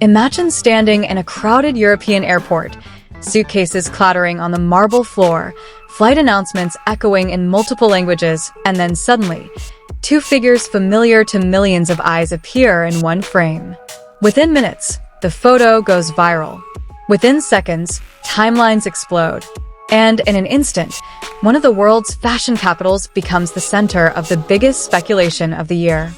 Imagine standing in a crowded European airport, suitcases clattering on the marble floor, flight announcements echoing in multiple languages, and then suddenly, two figures familiar to millions of eyes appear in one frame. Within minutes, the photo goes viral. Within seconds, timelines explode. And in an instant, one of the world's fashion capitals becomes the center of the biggest speculation of the year.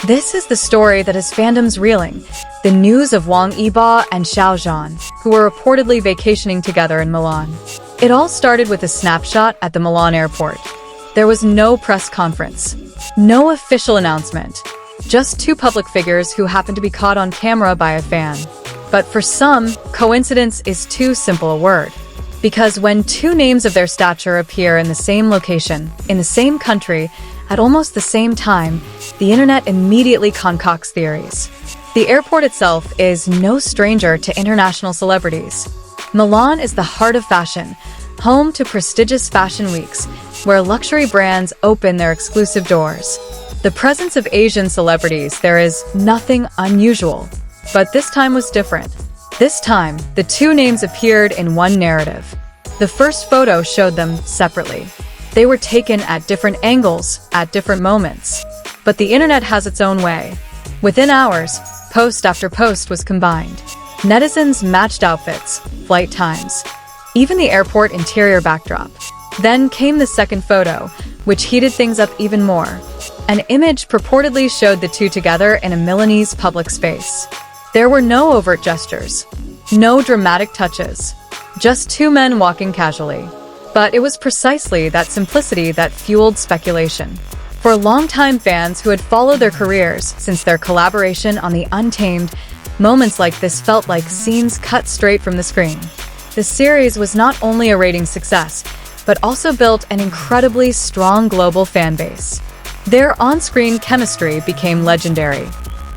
This is the story that is Fandom's reeling, the news of Wang Yibo and Xiao Zhan, who were reportedly vacationing together in Milan. It all started with a snapshot at the Milan airport. There was no press conference, no official announcement, just two public figures who happened to be caught on camera by a fan. But for some, coincidence is too simple a word. Because when two names of their stature appear in the same location, in the same country, at almost the same time, the internet immediately concocts theories. The airport itself is no stranger to international celebrities. Milan is the heart of fashion, home to prestigious fashion weeks, where luxury brands open their exclusive doors. The presence of Asian celebrities there is nothing unusual. But this time was different. This time, the two names appeared in one narrative. The first photo showed them separately. They were taken at different angles, at different moments. But the internet has its own way. Within hours, post after post was combined. Netizens matched outfits, flight times, even the airport interior backdrop. Then came the second photo, which heated things up even more. An image purportedly showed the two together in a Milanese public space. There were no overt gestures, no dramatic touches, just two men walking casually. But it was precisely that simplicity that fueled speculation. For longtime fans who had followed their careers since their collaboration on The Untamed, moments like this felt like scenes cut straight from the screen. The series was not only a ratings success, but also built an incredibly strong global fan base. Their on-screen chemistry became legendary.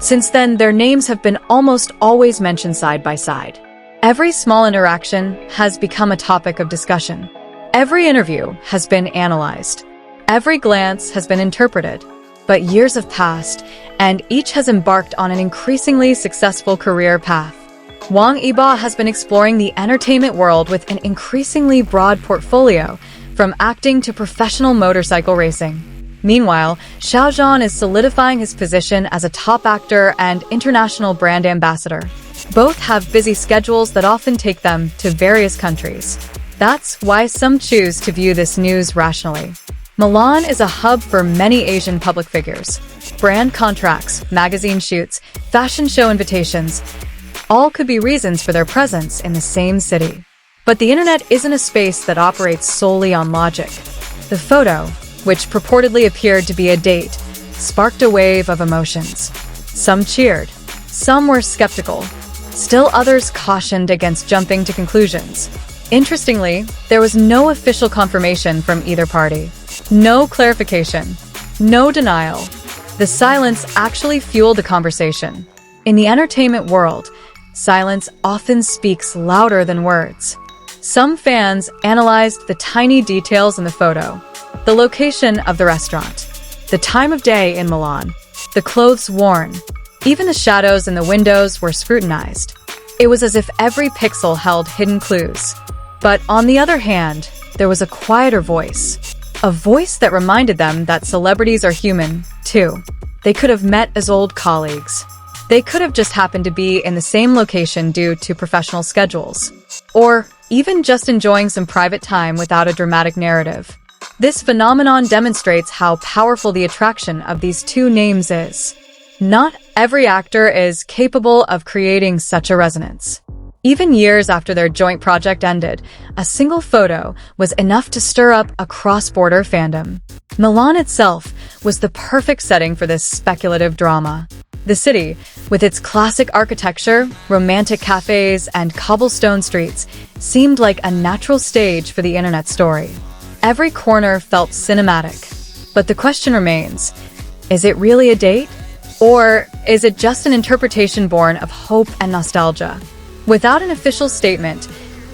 Since then, their names have been almost always mentioned side by side. Every small interaction has become a topic of discussion. Every interview has been analyzed. Every glance has been interpreted. But years have passed, and each has embarked on an increasingly successful career path. Wang Yibo has been exploring the entertainment world with an increasingly broad portfolio, from acting to professional motorcycle racing. Meanwhile, Xiao Zhan is solidifying his position as a top actor and international brand ambassador. Both have busy schedules that often take them to various countries. That's why some choose to view this news rationally. Milan is a hub for many Asian public figures. Brand contracts, magazine shoots, fashion show invitations, all could be reasons for their presence in the same city. But the internet isn't a space that operates solely on logic. The photo, which purportedly appeared to be a date, sparked a wave of emotions. Some cheered, some were skeptical, still others cautioned against jumping to conclusions. Interestingly, there was no official confirmation from either party. No clarification, no denial. The silence actually fueled the conversation. In the entertainment world, silence often speaks louder than words. Some fans analyzed the tiny details in the photo. The location of the restaurant, the time of day in Milan, the clothes worn, even the shadows in the windows were scrutinized. It was as if every pixel held hidden clues. But on the other hand, there was a quieter voice. A voice that reminded them that celebrities are human, too. They could have met as old colleagues. They could have just happened to be in the same location due to professional schedules. Or even just enjoying some private time without a dramatic narrative. This phenomenon demonstrates how powerful the attraction of these two names is. Not every actor is capable of creating such a resonance. Even years after their joint project ended, a single photo was enough to stir up a cross-border fandom. Milan itself was the perfect setting for this speculative drama. The city, with its classic architecture, romantic cafes, and cobblestone streets, seemed like a natural stage for the internet story. Every corner felt cinematic. But the question remains, is it really a date? Or is it just an interpretation born of hope and nostalgia? Without an official statement,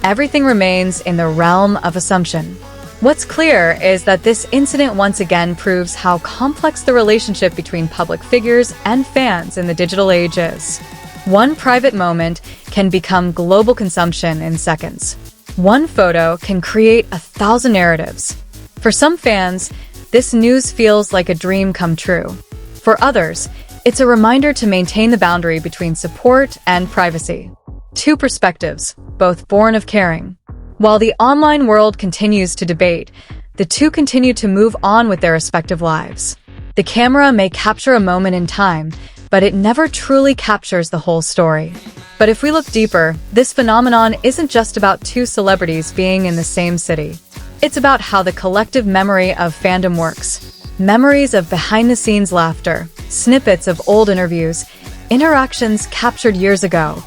everything remains in the realm of assumption. What's clear is that this incident once again proves how complex the relationship between public figures and fans in the digital age is. One private moment can become global consumption in seconds. One photo can create 1,000 narratives. For some fans, this news feels like a dream come true. For others, it's a reminder to maintain the boundary between support and privacy. Two perspectives, both born of caring. While the online world continues to debate, the two continue to move on with their respective lives. The camera may capture a moment in time, but it never truly captures the whole story. But if we look deeper, this phenomenon isn't just about two celebrities being in the same city. It's about how the collective memory of fandom works. Memories of behind-the-scenes laughter, snippets of old interviews, interactions captured years ago.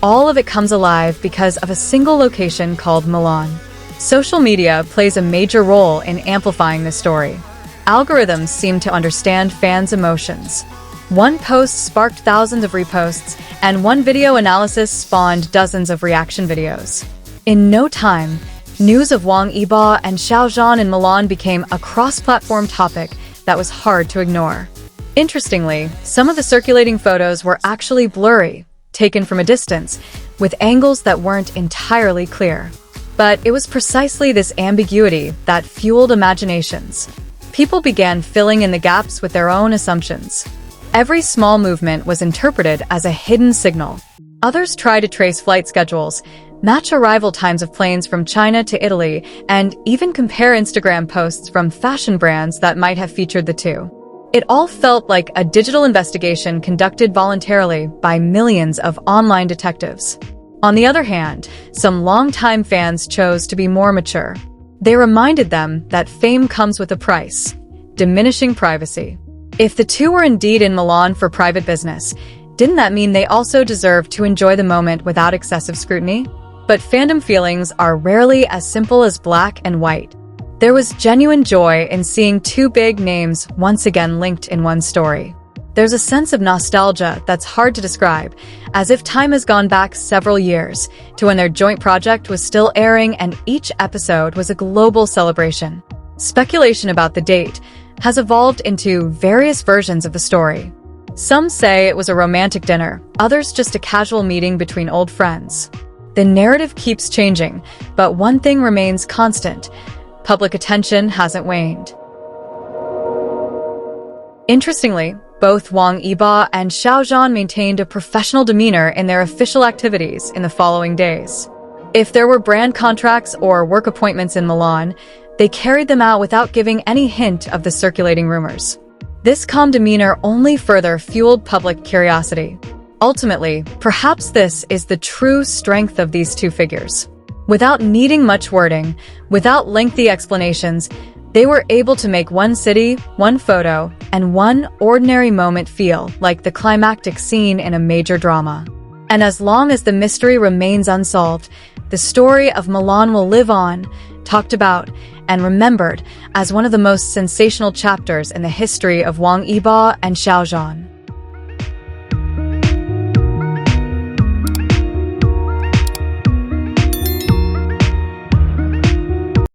All of it comes alive because of a single location called Milan. Social media plays a major role in amplifying this story. Algorithms seem to understand fans' emotions. One post sparked thousands of reposts, and one video analysis spawned dozens of reaction videos. In no time, news of Wang Yibo and Xiao Zhan in Milan became a cross-platform topic that was hard to ignore. Interestingly, some of the circulating photos were actually blurry, taken from a distance, with angles that weren't entirely clear. But it was precisely this ambiguity that fueled imaginations. People began filling in the gaps with their own assumptions. Every small movement was interpreted as a hidden signal. Others tried to trace flight schedules, match arrival times of planes from China to Italy, and even compare Instagram posts from fashion brands that might have featured the two. It all felt like a digital investigation conducted voluntarily by millions of online detectives. On the other hand, some longtime fans chose to be more mature. They reminded them that fame comes with a price, diminishing privacy. If the two were indeed in Milan for private business, didn't that mean they also deserved to enjoy the moment without excessive scrutiny? But fandom feelings are rarely as simple as black and white. There was genuine joy in seeing two big names once again linked in one story. There's a sense of nostalgia that's hard to describe, as if time has gone back several years to when their joint project was still airing and each episode was a global celebration. Speculation about the date has evolved into various versions of the story. Some say it was a romantic dinner, others just a casual meeting between old friends. The narrative keeps changing, but one thing remains constant. Public attention hasn't waned. Interestingly, both Wang Yibo and Xiao Zhan maintained a professional demeanor in their official activities in the following days. If there were brand contracts or work appointments in Milan, they carried them out without giving any hint of the circulating rumors. This calm demeanor only further fueled public curiosity. Ultimately, perhaps this is the true strength of these two figures. Without needing much wording, without lengthy explanations, they were able to make one city, one photo, and one ordinary moment feel like the climactic scene in a major drama. And as long as the mystery remains unsolved, the story of Milan will live on, talked about, and remembered as one of the most sensational chapters in the history of Wang Yibo and Xiao Zhan.